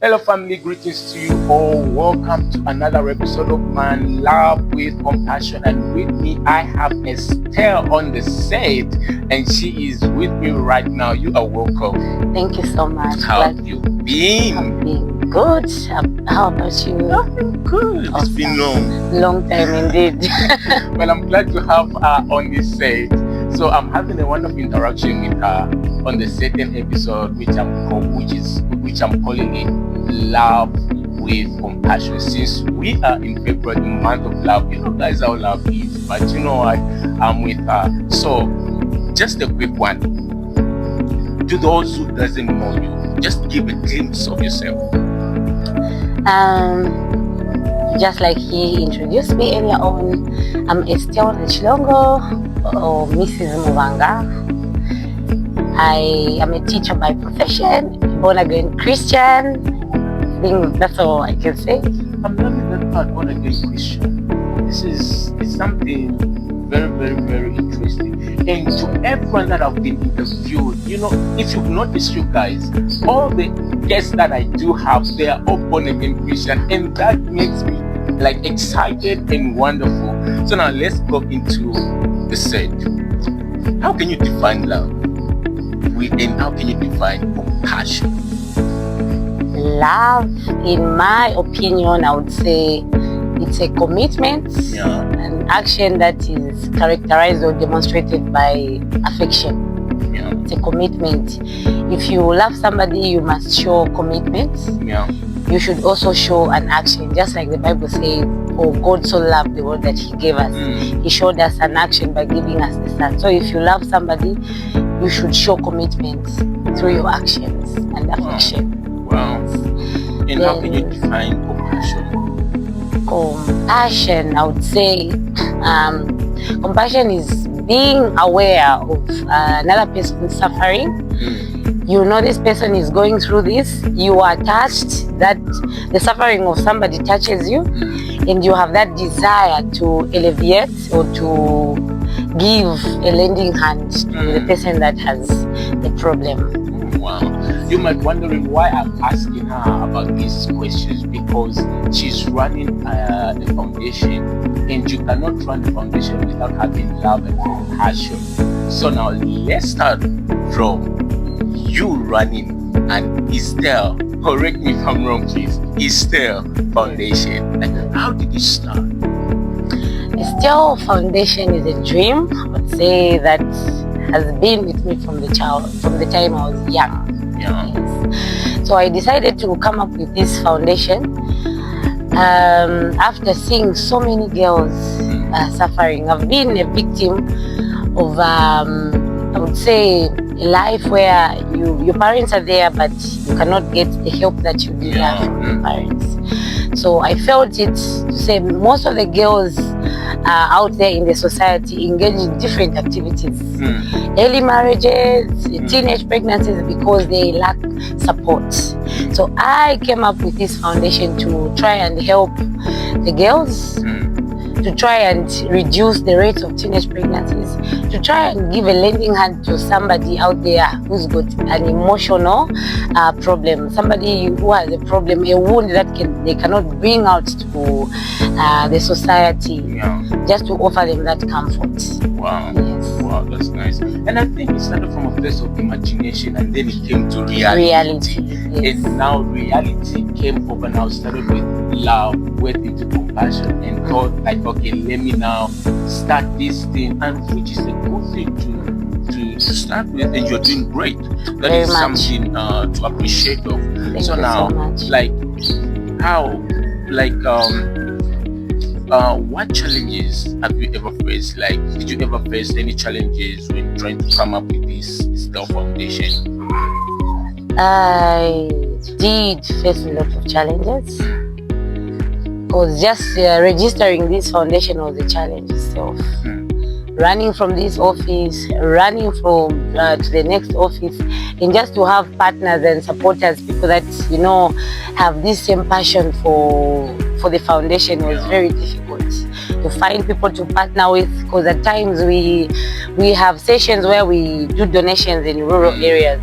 Hello family, greetings to you all. Welcome to another episode of Man Love with Compassion, and with me I have Esthell on the set, and she is with me right now. You are welcome. Thank you so much. How have you been? I've been good. How about you? I've been good. Awesome. It's been Long time indeed. Well, I'm glad to have her on this set. So I'm having a wonderful interaction with her on the second episode, which I'm calling it Love with Compassion. Since we are in February, the month of love, you know guys how love is, but you know what, I'm with her. So just a quick one, to those who doesn't know you, just give a glimpse of yourself. Just like he introduced me earlier on, I'm Esthell.N.Mubanga or Mrs. Mubanga. I am a teacher by profession, born again Christian. I think that's all I can say. I'm loving that part, born again Christian. It's something very, very, very interesting. And to everyone that I've been interviewed, you know, if you've noticed, you guys, all the guests that I do have, they are all born again Christian, and that makes me like excited and wonderful. So now let's go into the set. How can you define love? And how can you define compassion? Love, in my opinion, I would say it's a commitment, an action that is characterized or demonstrated by affection. It's a commitment. If you love somebody, you must show commitment. You should also show an action, just like the Bible says, "For God so loved the world that He gave us." He showed us an action by giving us the Son. So if you love somebody, you should show commitment through your actions and affection. Wow. And how can you define compassion? Compassion, I would say, compassion is being aware of another person's suffering. You know this person is going through this. You are touched that the suffering of somebody touches you, and you have that desire to alleviate or to give a lending hand to the person that has the problem. Wow. You might be wondering why I'm asking her about these questions, because she's running a foundation, and you cannot run a foundation without having love and compassion. So now let's start from you running and Esthell. Correct me if I'm wrong, please. Esthell Foundation. Like, how did you start? Esthell Foundation is a dream, I would say, that has been with me from the time I was young. Yes. So I decided to come up with this foundation after seeing so many girls suffering. I've been a victim of I would say a life where your parents are there, but you cannot get the help that you desire from your parents. So I felt it to say most of the girls out there in the society engage in different activities, early marriages, teenage pregnancies, because they lack support. So I came up with this foundation to try and help the girls, to try and reduce the rates of teenage pregnancies, to try and give a lending hand to somebody out there who's got an emotional problem, somebody who has a problem, a wound that they cannot bring out to the society, just to offer them that comfort. Wow. Yes. Wow, that's nice. And I think it started from a place of imagination, and then it came to reality. Yes. And now reality came over. Now started with love, went into compassion, and thought like, okay, let me now start this thing, and which is a good thing to start with, and you're doing great. That Very is much. something to appreciate of. Thank So you now, so much. what challenges have you ever faced? Like, did you ever face any challenges when trying to come up with this Esthell Foundation? I did face a lot of challenges, because just registering this foundation was a challenge itself. Running from this office, running from to the next office, and just to have partners and supporters, people that have this same passion for the foundation, was very difficult to find people to partner with, because at times we have sessions where we do donations in rural areas.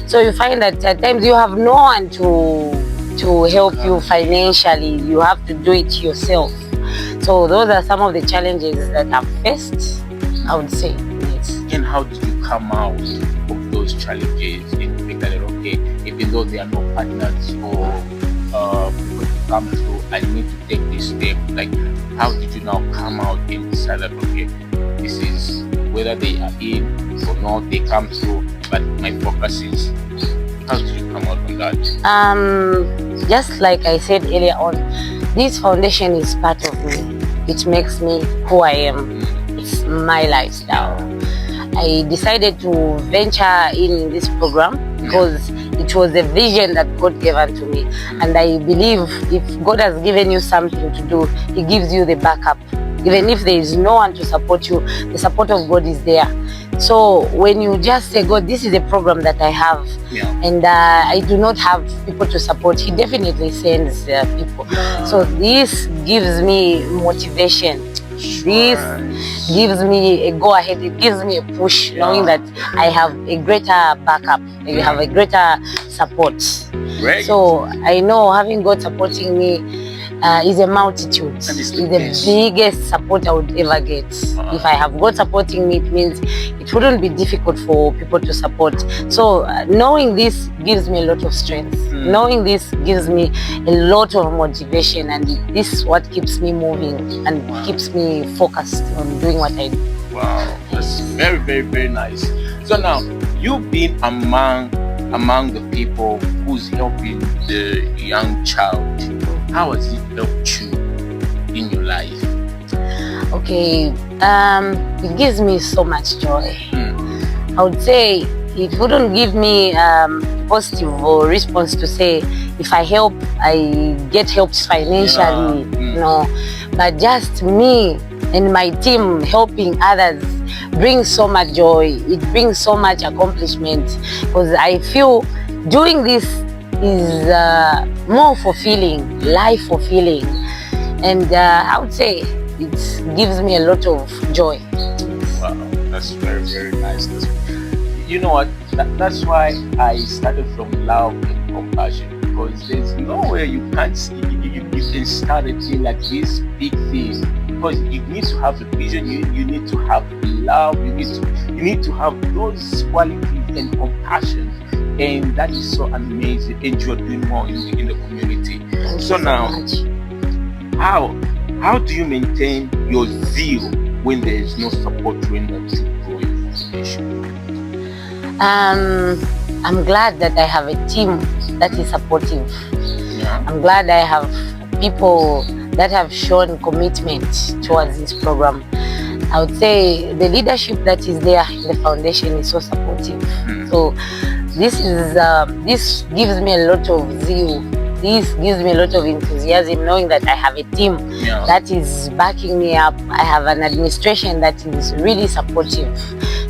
So you find that at times you have no one to to help you financially. You have to do it yourself. So those are some of the challenges that I've faced, I would say. Yes. And how did you come out of those challenges and think that, okay, even though there are no partners or people to come through, I need to take this step? Like, how did you now come out and decide that, okay, this is whether they are in or not, they come through, but my focus is, how did you come out on that? Just like I said earlier on, this foundation is part of me. It makes me who I am. It's my lifestyle. I decided to venture in this program because it was a vision that God gave unto me. And I believe if God has given you something to do, He gives you the backup. Even if there is no one to support you, the support of God is there. So when you just say, God, this is a program that I have, and I do not have people to support, He definitely sends people. So this gives me motivation. This gives me a go ahead. It gives me a push, knowing that I have a greater backup. You have a greater support. Right. So I know having God supporting me is a multitude. It's the biggest support I would ever get. If I have God supporting me, it means it wouldn't be difficult for people to support. So knowing this gives me a lot of strength. Knowing this gives me a lot of motivation, and this is what keeps me moving and keeps me focused on doing what I do. Wow, that's very, very, very nice. So now, you've been among the people who's helping the young child. How has it helped you in your life? Okay, it gives me so much joy. I would say it wouldn't give me positive or response to say if I help, I get helped financially. No, but just me and my team helping others brings so much joy. It brings so much accomplishment, because I feel doing this is more fulfilling, life fulfilling, and I would say it gives me a lot of joy. Wow, that's very, very nice. You know what? That's why I started from love and compassion, because there's nowhere you can't see you can start it in like this big thing, because you need to have a vision. You need to have love. You need to have those qualities and compassion. And that is so amazing, and you're doing more in the community. So now, how do you maintain your zeal when there is no support when that to grow your foundation? I'm glad that I have a team that is supportive. I'm glad I have people that have shown commitment towards this program. I would say the leadership that is there in the foundation is so supportive. So this gives me a lot of zeal. This gives me a lot of enthusiasm, knowing that I have a team that is backing me up. I have an administration that is really supportive.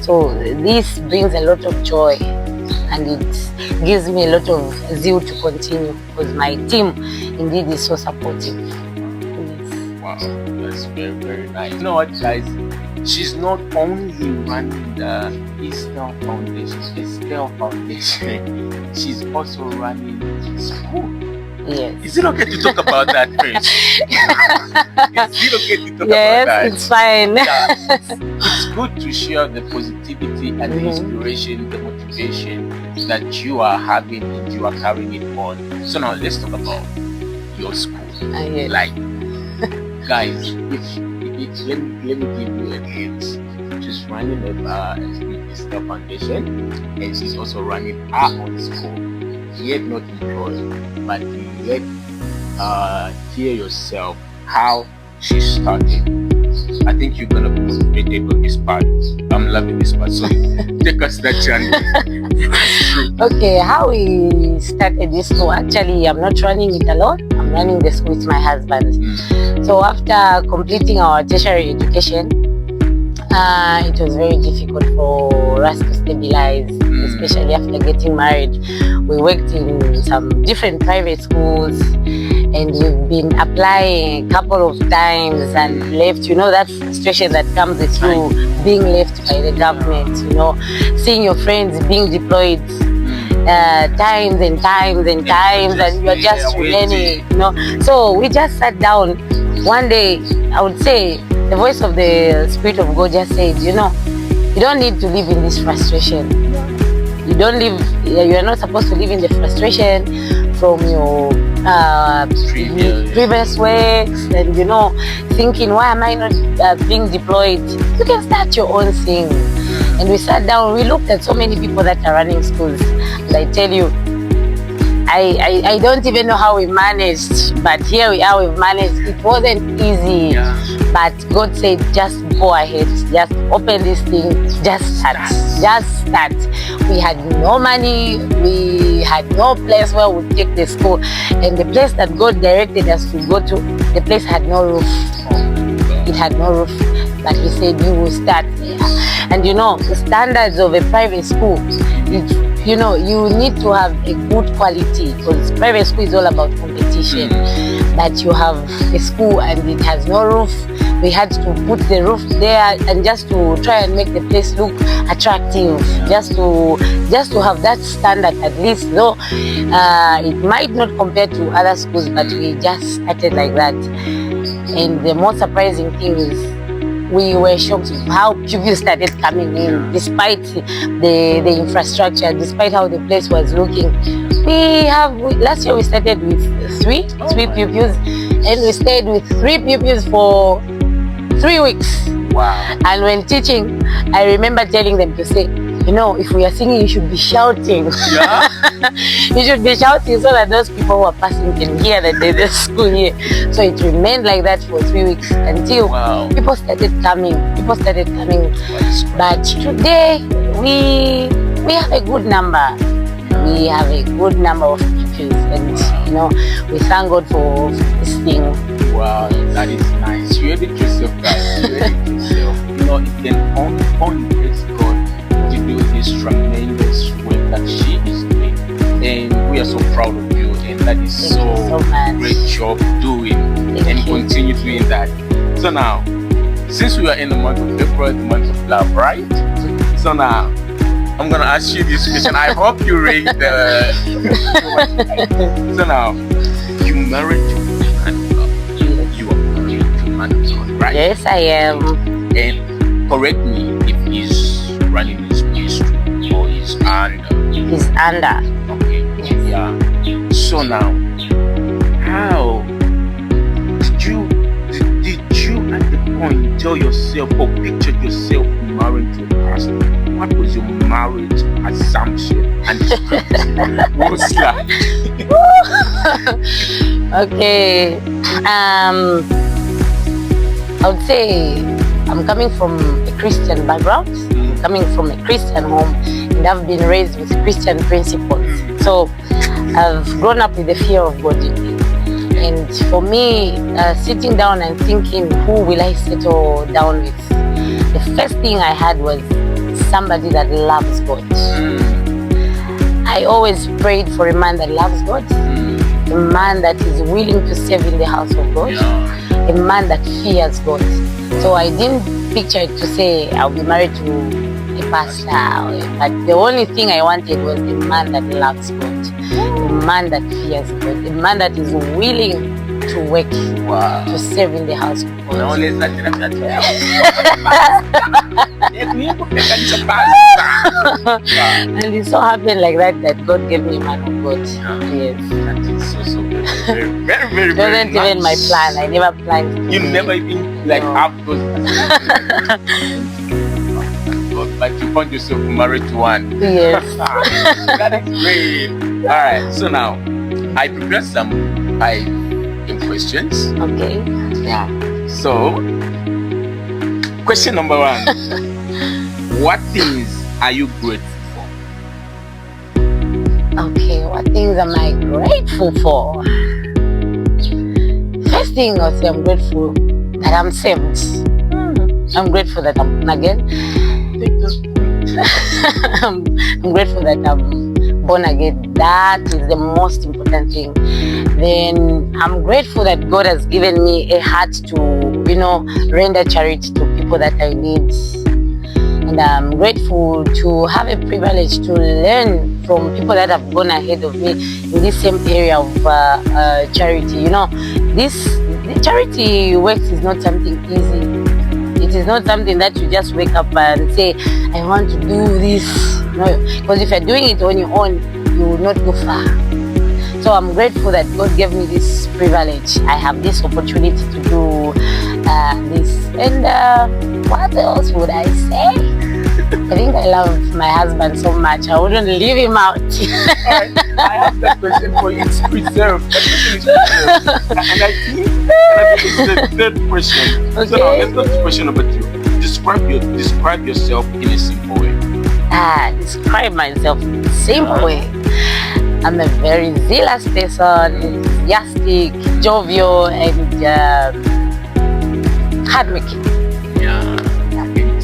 So this brings a lot of joy, and it gives me a lot of zeal to continue, because my team indeed is so supportive. Wow, that's very, very nice. You know what, guys? She's not only running the Esthell Foundation, she's also running school. Yes. Is it okay to talk about that first? Is it okay to talk about that? Yes, it's fine. It's good to share the positivity and the inspiration, the motivation that you are having and you are carrying it on. So now let's talk about your school. Yes. Like, guys, let me give you a hint. She's running the Esthell Foundation, and she's also running her own school. Yet not employed, but let hear yourself how she started. I think you're gonna be motivated on this part. I'm loving this part. So take us that journey. Okay, how we started this school? Actually, I'm not running it alone. I'm running the school with my husband. So after completing our tertiary education, it was very difficult for us to stabilize, especially after getting married. We worked in some different private schools, and we've been applying a couple of times and left. You know, that frustration that comes with you being left by the government, you know, seeing your friends being deployed times and times and times, and you're just remaining, you know. So we just sat down one day. I would say the voice of the Spirit of God just said, you know, you don't need to live in this frustration. You don't live. You are not supposed to live in the frustration from your previous works, and you know, thinking, why am I not being deployed? You can start your own thing. And we sat down. We looked at so many people that are running schools, and I tell you, I don't even know how we managed, but here we are. We've managed. It wasn't easy, but God said, just go ahead, just open this thing, just start. We had no money, we had no place where we take the school, and the place that God directed us to go to, the place had no roof. It had no roof, but He said, you will start there. And you know, the standards of a private school, you know, you need to have a good quality, because private school is all about competition. That you have a school and it has no roof. We had to put the roof there, and just to try and make the place look attractive, just to have that standard at least, though it might not compare to other schools, but we just started like that. And the most surprising thing is, we were shocked how pupils started coming in, despite the infrastructure, despite how the place was looking. Last year we started with three pupils, and we stayed with 3 pupils for 3 weeks. Wow. And when teaching, I remember telling them to say, you know, if we are singing, you should be shouting. Yeah. You should be shouting so that those people who are passing can hear that there's a school here. So it remained like that for 3 weeks until people started coming. But today we have a good number. We have a good number of pupils, and you know, we thank God for this thing. Wow, that is nice. You edit yourself, guys. You edit yourself. You know, it can only praise God to do this tremendous work that she is doing, and we are so proud of you. And that is so great job doing, and continue doing that. So now, since we are in the month of April, the month of love, right? So now, I'm gonna ask you this question. I hope you rate the. So now, you married to a man of God. You are married to a man of God, right? Yes, I am. And correct me if he's running his ministry or he's under. He's under. Okay. Yeah. So now, how did you at the point tell yourself or picture yourself married to a pastor? What was your marriage assumption and strategy? What's that? Okay. I would say I'm coming from a Christian background, coming from a Christian home, and I've been raised with Christian principles. So I've grown up with the fear of God in me. And for me, sitting down and thinking, who will I settle down with? The first thing I had was somebody that loves God. I always prayed for a man that loves God, a man that is willing to serve in the house of God, a man that fears God. So I didn't picture it to say I'll be married to a pastor, but the only thing I wanted was a man that loves God, a man that fears God, a man that is willing to work, to serve in the house of God. And it so happened like that God gave me a man of God. Yes. That is so very, very, it wasn't even my plan. I never planned. You never even have those. But you found yourself married to one. Yes. That is great. Alright, so now I prepared some 5 questions. Okay. Yeah. So, question number 1. What things are you grateful for? Okay, what things am I grateful for? First thing I'll say, I'm grateful that I'm saved. I'm grateful that I'm born again. I'm grateful that I'm born again. That is the most important thing. Then I'm grateful that God has given me a heart to, render charity to people that I need. And I'm grateful to have a privilege to learn from people that have gone ahead of me in this same area of charity. You know, the charity work is not something easy. It is not something that you just wake up and say, I want to do this. No, because if you're doing it on your own, you will not go far. So I'm grateful that God gave me this privilege. I have this opportunity to do this. And what else would I say? I think I love my husband so much. I wouldn't leave him out. Alright, I have that question for you. It's preserved. That question is preserved. And I think it's the third question. Okay. So now let's go to question number 2. Describe yourself in a simple way. Describe myself in a simple way. I'm a very zealous person, enthusiastic, jovial, and hardworking. Yeah, I can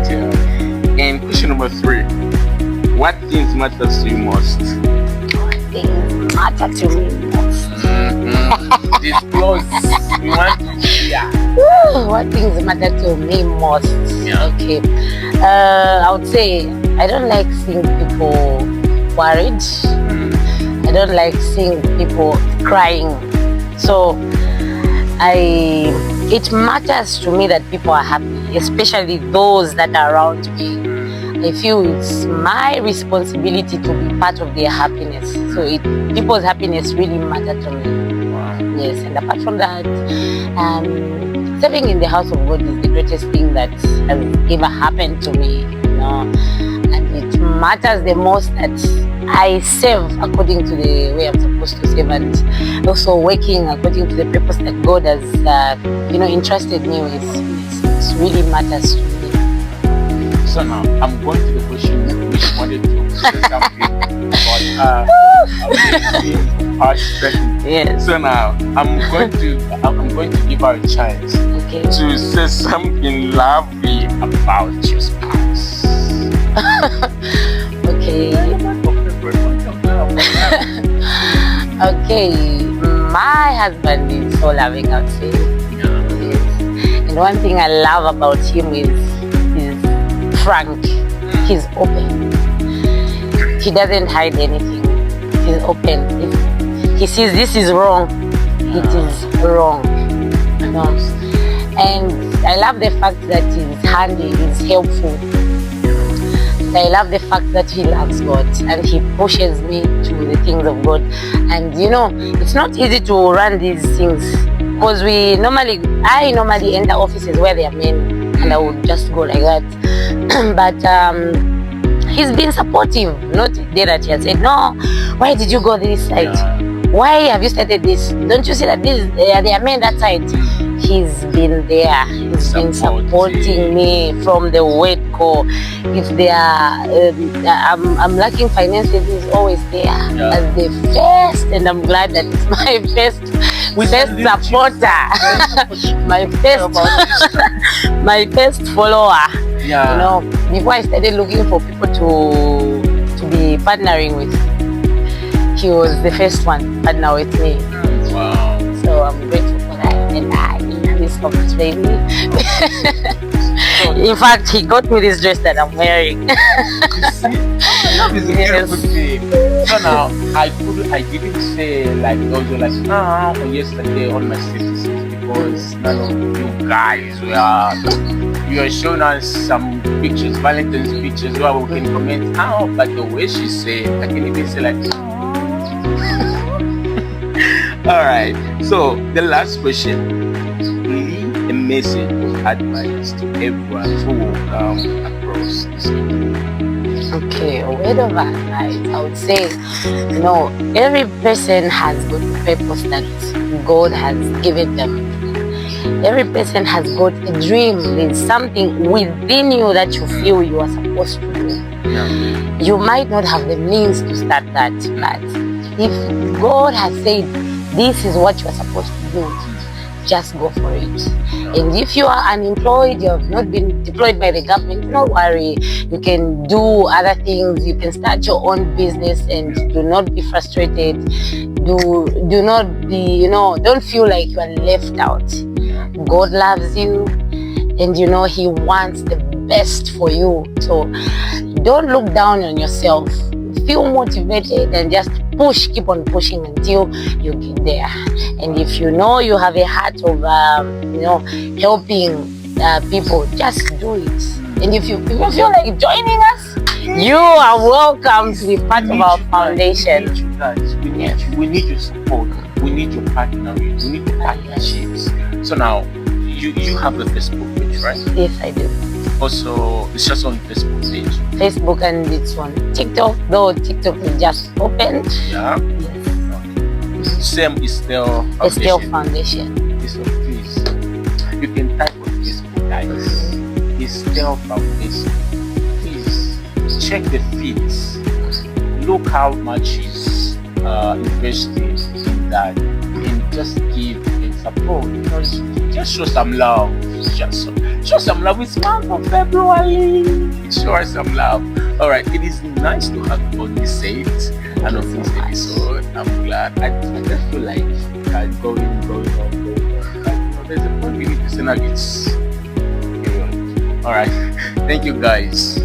tell. And question number 3. What things matters to you most? What things matter to me most? Disclose. We want to hear. What things matter to me most? Yeah. Okay. I would say I don't like seeing people worried. I don't like seeing people crying. So it matters to me that people are happy, especially those that are around me. I feel it's my responsibility to be part of their happiness. So people's happiness really matter to me. Wow. Yes, and apart from that, serving in the house of God is the greatest thing that has ever happened to me. You know, and it matters the most that I serve according to the way I'm supposed to serve, and also working according to the purpose that God has, entrusted me with. It really matters to me. So now I'm going to the question which wanted to say something about our strength. Yes. So now I'm going to give her a chance Okay. to say something lovely about your spouse. Okay. Okay. My husband is so loving, I would say. Yes. And one thing I love about him is frank. He's open. He doesn't hide anything. He's open. If he sees this is wrong, it is wrong. You know? And I love the fact that he's handy, he's helpful. I love the fact that he loves God and he pushes me to the things of God. And it's not easy to run these things because I normally enter offices where there are men and I would just go like that. But he's been supportive. Not there that he has said, no, why did you go this side? Yeah. Why have you started this? Don't you see that there are men that side? He's been there. He's been supporting me from the word go. If there are, I'm lacking finances, he's always there as the first, and I'm glad that it's my first supporter, my first follower. Yeah. Before I started looking for people to be partnering with, he was the first one partner with me. Wow. So I'm grateful for that, and I love his so much, baby. In fact, he got me this dress that I'm wearing. You see, love is a beautiful thing. So now I didn't say like those were like yesterday on my statuses because none of you guys you are showing us some pictures, Valentine's pictures where we can comment but the way she said, I can even say like Alright, so the last question. Leave a message of advice to everyone who will come across this. Okay, a word of advice. I would say, every person has got a purpose that God has given them. Every person has got a dream. There's something within you that you feel you are supposed to do. Yeah. You might not have the means to start that, but if God has said this is what you are supposed to do, just go for it. And if you are unemployed, you have not been deployed by the government, don't worry. You can do other things. You can start your own business, and do not be frustrated. Do not be, don't feel like you are left out. God loves you, and He wants the best for you. So don't look down on yourself. Feel motivated and just push, keep on pushing until you get there. And if you know you have a heart of helping people, just do it. And if you feel like joining us, you are welcome to be part of our foundation. We need your support. We need your partnering. We need your partnerships. So now, you have the Facebook page, right? Yes, I do. Also, it's just on Facebook page. Facebook and this one. TikTok, though TikTok is just opened. Yeah. Yes. Okay. Same Esthell.N.Mubanga. Esthell Foundation. So please, you can type on Facebook, guys. Esthell Foundation. Please check the feeds. Look how much he's investing in that, and just give and support. Just show some love. Show some love. It's month of February. Show us some love. All right. It is nice to have you on this set and on this episode. I'm glad. I just feel like going on. There's a point we need to say nuggets. All right. Thank you, guys.